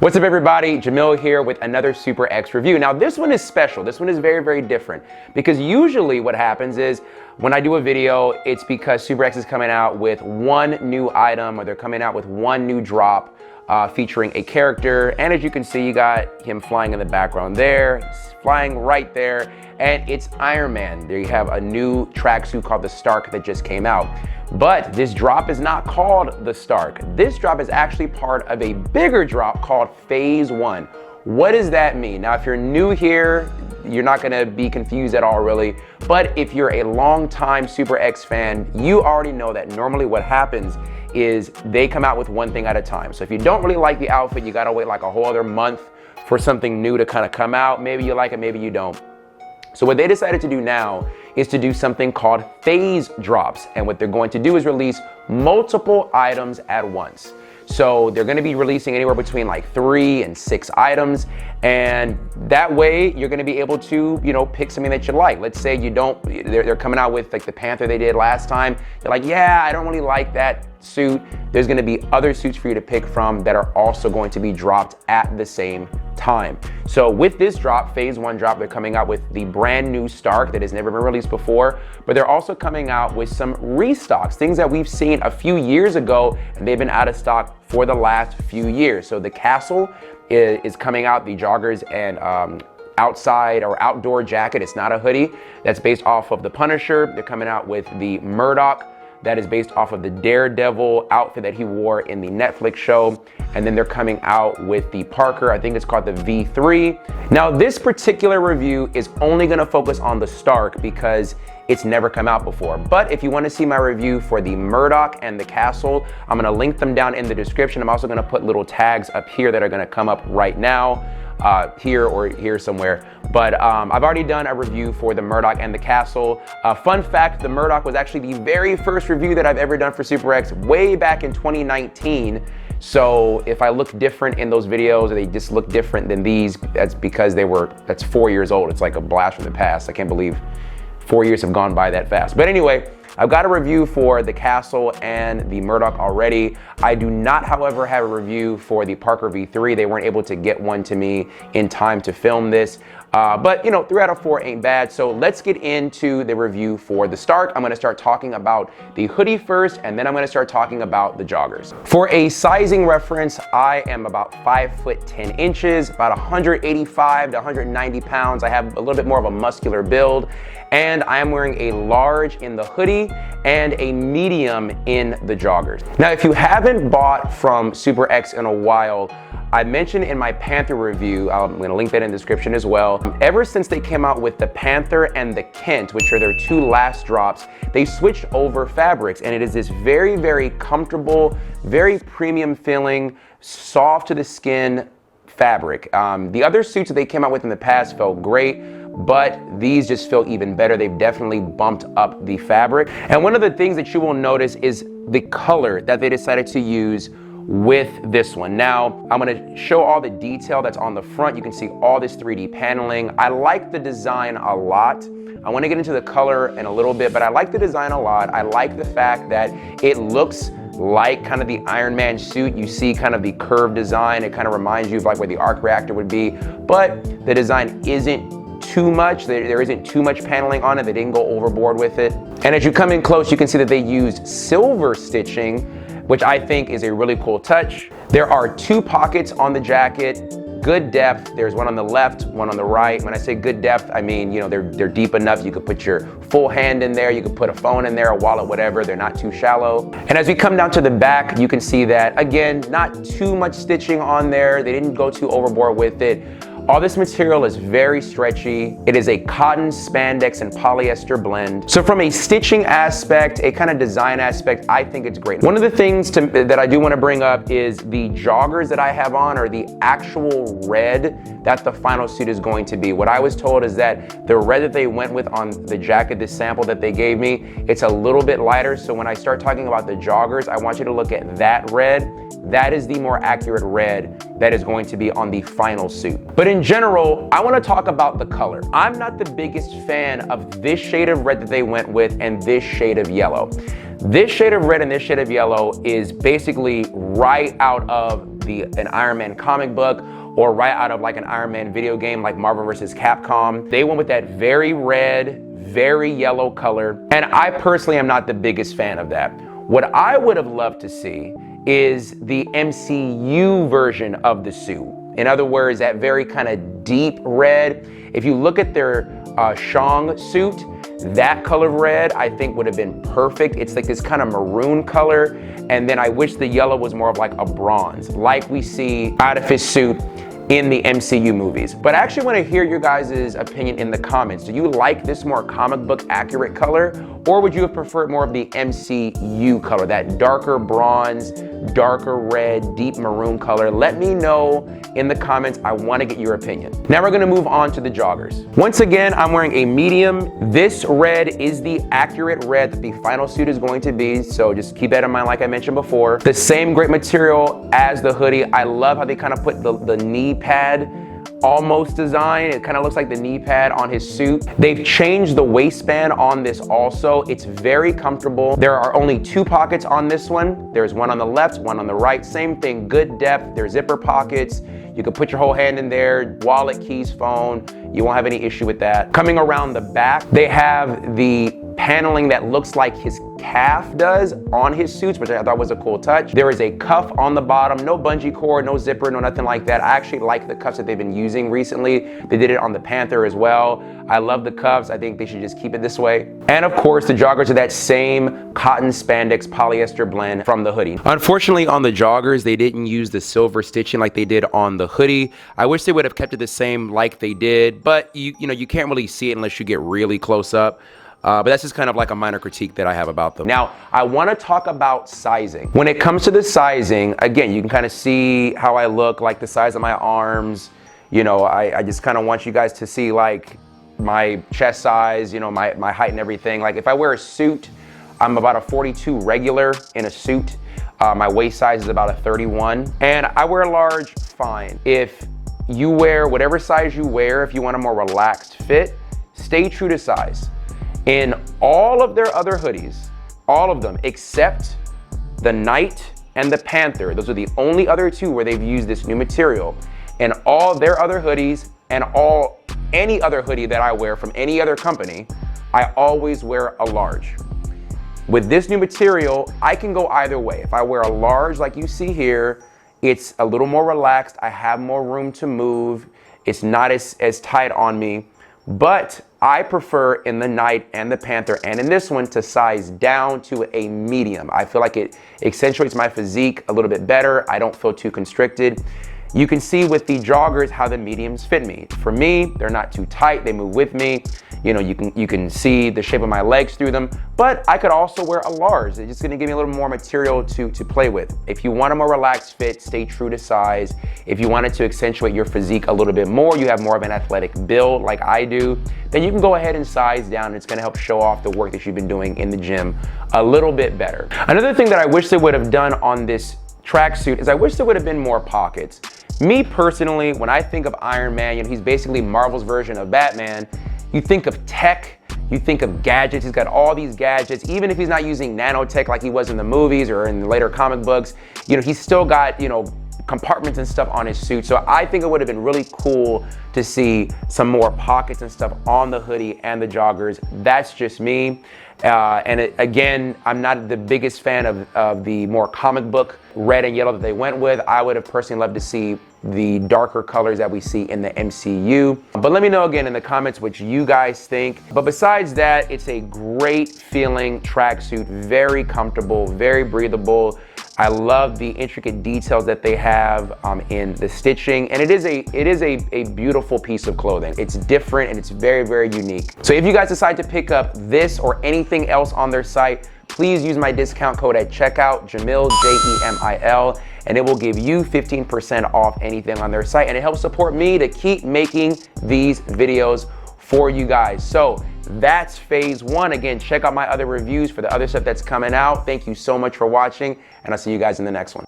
What's up everybody, Jemillio here with another SUPERX review. Now this one is special, this one is very different because usually what happens is when I do a video, it's because SUPERX is coming out with one new item or they're coming out with one new drop featuring a character. And as you can see, you got him flying in the background there, he's flying right there, and it's Iron Man. There you have a new tracksuit called the Stark that just came out. But this drop is not called the Stark. This drop is actually part of a bigger drop called Phase 1. What does that mean? Now, if you're new here, you're not gonna be confused at all really. But if you're a longtime SUPERX fan, you already know that normally what happens is they come out with one thing at a time. So if you don't really like the outfit, you gotta wait like a whole other month for something new to kind of come out. Maybe you like it, maybe you don't. So what they decided to do now is to do something called phase drops. And what they're going to do is release multiple items at once. So they're gonna be releasing anywhere between like 3 and 6 items. And that way you're gonna be able to, pick something that you like. Let's say you don't, they're coming out with like the Panther they did last time. You're like, yeah, I don't really like that suit. There's gonna be other suits for you to pick from that are also going to be dropped at the same time. So with this drop, Phase 1 drop, they're coming out with the brand new Stark that has never been released before, but they're also coming out with some restocks, things that we've seen a few years ago, and they've been out of stock for the last few years. So the Castle is coming out, the joggers and outside or outdoor jacket. It's not a hoodie. That's based off of the Punisher. They're coming out with the Murdoch. That is based off of the Daredevil outfit that he wore in the Netflix show. And then they're coming out with the Parker, I think it's called the V3. Now this particular review is only gonna focus on the Stark because it's never come out before. But if you wanna see my review for the Murdoch and the Castle, I'm gonna link them down in the description. I'm also gonna put little tags up here that are gonna come up right now. Here or here somewhere. But I've already done a review for the Murdoch and the Castle. Fun fact, the Murdoch was actually the very first review that I've ever done for SUPERX way back in 2019. So if I look different in those videos or they just look different than these, that's because that's 4 years old. It's like a blast from the past. I can't believe 4 years have gone by that fast. But anyway, I've got a review for the Castle and the Murdoch already. I do not, however, have a review for the Parker V3. They weren't able to get one to me in time to film this. But 3 out of 4 ain't bad. So let's get into the review for the Stark. I'm gonna start talking about the hoodie first, and then I'm gonna start talking about the joggers. For a sizing reference, I am about 5'10", about 185 to 190 pounds. I have a little bit more of a muscular build, and I am wearing a large in the hoodie and a medium in the joggers. Now, if you haven't bought from SUPERX in a while, I mentioned in my Panther review, I'm gonna link that in the description as well. Ever since they came out with the Panther and the Kent, which are their 2 last drops, they switched over fabrics, and it is this very comfortable, very premium feeling, soft to the skin fabric. The other suits that they came out with in the past felt great, but these just feel even better. They've definitely bumped up the fabric. And one of the things that you will notice is the color that they decided to use with this one. Now, I'm gonna show all the detail that's on the front. You can see all this 3D paneling. I like the design a lot. I wanna get into the color in a little bit, but I like the design a lot. I like the fact that it looks like kind of the Iron Man suit. You see kind of the curved design. It kind of reminds you of like where the arc reactor would be, but the design isn't too much. There isn't too much paneling on it. They didn't go overboard with it. And as you come in close, you can see that they used silver stitching, which I think is a really cool touch. There are 2 pockets on the jacket, good depth. There's one on the left, one on the right. When I say good depth, I mean, they're deep enough. You could put your full hand in there. You could put a phone in there, a wallet, whatever. They're not too shallow. And as we come down to the back, you can see that, again, not too much stitching on there. They didn't go too overboard with it. All this material is very stretchy. It is a cotton, spandex, and polyester blend. So from a stitching aspect, a kind of design aspect, I think it's great. One of the things that I do want to bring up is the joggers that I have on are the actual red that the final suit is going to be. What I was told is that the red that they went with on the jacket, this sample that they gave me, it's a little bit lighter. So when I start talking about the joggers, I want you to look at that red. That is the more accurate red that is going to be on the final suit. But in general, I want to talk about the color. I'm not the biggest fan of this shade of red that they went with and this shade of yellow. This shade of red and this shade of yellow is basically right out of an Iron Man comic book or right out of like an Iron Man video game like Marvel vs. Capcom. They went with that very red, very yellow color, and I personally am not the biggest fan of that. What I would have loved to see is the MCU version of the suit. In other words, that very kind of deep red. If you look at their Shang suit, that color of red I think would have been perfect. It's like this kind of maroon color, and then I wish the yellow was more of like a bronze, like we see out of his suit in the MCU movies. But I actually want to hear your guys' opinion in the comments. Do you like this more comic book accurate color, or would you have preferred more of the MCU color, that darker bronze, darker red, deep maroon color? Let me know in the comments. I want to get your opinion. Now we're going to move on to the joggers. Once again, I'm wearing a medium. This red is the accurate red that the final suit is going to be, so just keep that in mind like I mentioned before. The same great material as the hoodie. I love how they kind of put the knee pad almost design. It kind of looks like the knee pad on his suit. They've changed the waistband on this also. It's very comfortable. There are only 2 pockets on this one. There's one on the left, one on the right. Same thing, good depth. There's zipper pockets. You can put your whole hand in there, wallet, keys, phone. You won't have any issue with that. Coming around the back, they have the paneling that looks like his calf does on his suits, which I thought was a cool touch. There is a cuff on the bottom, no bungee cord, no zipper, no nothing like that. I actually like the cuffs that they've been using recently. They did it on the Panther as well. I love the cuffs. I think they should just keep it this way. And of course, the joggers are that same cotton spandex polyester blend from the hoodie. Unfortunately, on the joggers, they didn't use the silver stitching like they did on the hoodie. I wish they would have kept it the same like they did, but you know, you can't really see it unless you get really close up. But that's just kind of like a minor critique that I have about them. Now, I want to talk about sizing. When it comes to the sizing, again, you can kind of see how I look, like the size of my arms. You know, I just kind of want you guys to see like my chest size, you know, my height and everything. Like if I wear a suit, I'm about a 42 regular in a suit. My waist size is about a 31. And I wear a large, fine. If you wear whatever size you wear, if you want a more relaxed fit, stay true to size. In all of their other hoodies, all of them except the Knight and the Panther, those are the only other 2 where they've used this new material. In all their other hoodies and any other hoodie that I wear from any other company, I always wear a large. With this new material, I can go either way. If I wear a large like you see here, it's a little more relaxed. I have more room to move. It's not as tight on me. But I prefer in the Knight and the Panther and in this one to size down to a medium. I feel like it accentuates my physique a little bit better. I don't feel too constricted. You can see with the joggers how the mediums fit me. For me, they're not too tight, they move with me. You know, you can see the shape of my legs through them, but I could also wear a large. It's just gonna give me a little more material to play with. If you want a more relaxed fit, stay true to size. If you wanted to accentuate your physique a little bit more, you have more of an athletic build like I do, then you can go ahead and size down. It's gonna help show off the work that you've been doing in the gym a little bit better. Another thing that I wish they would have done on this tracksuit is I wish there would have been more pockets. Me personally, when I think of Iron Man, you know, he's basically Marvel's version of Batman. You think of tech, you think of gadgets. He's got all these gadgets. Even if he's not using nanotech like he was in the movies or in the later comic books, you know, he's still got, you know, compartments and stuff on his suit. So I think it would have been really cool to see some more pockets and stuff on the hoodie and the joggers. That's just me. Again, I'm not the biggest fan of the more comic book red and yellow that they went with. I would have personally loved to see the darker colors that we see in the MCU. But let me know again in the comments what you guys think. But besides that, it's a great feeling tracksuit, very comfortable, very breathable. I love the intricate details that they have in the stitching, and it is a beautiful piece of clothing. It's different and it's very, very unique. So if you guys decide to pick up this or anything else on their site, please use my discount code at checkout, Jemil, Jemil, and it will give you 15% off anything on their site, and it helps support me to keep making these videos for you guys. So that's phase 1. Again, check out my other reviews for the other stuff that's coming out. Thank you so much for watching, and I'll see you guys in the next one.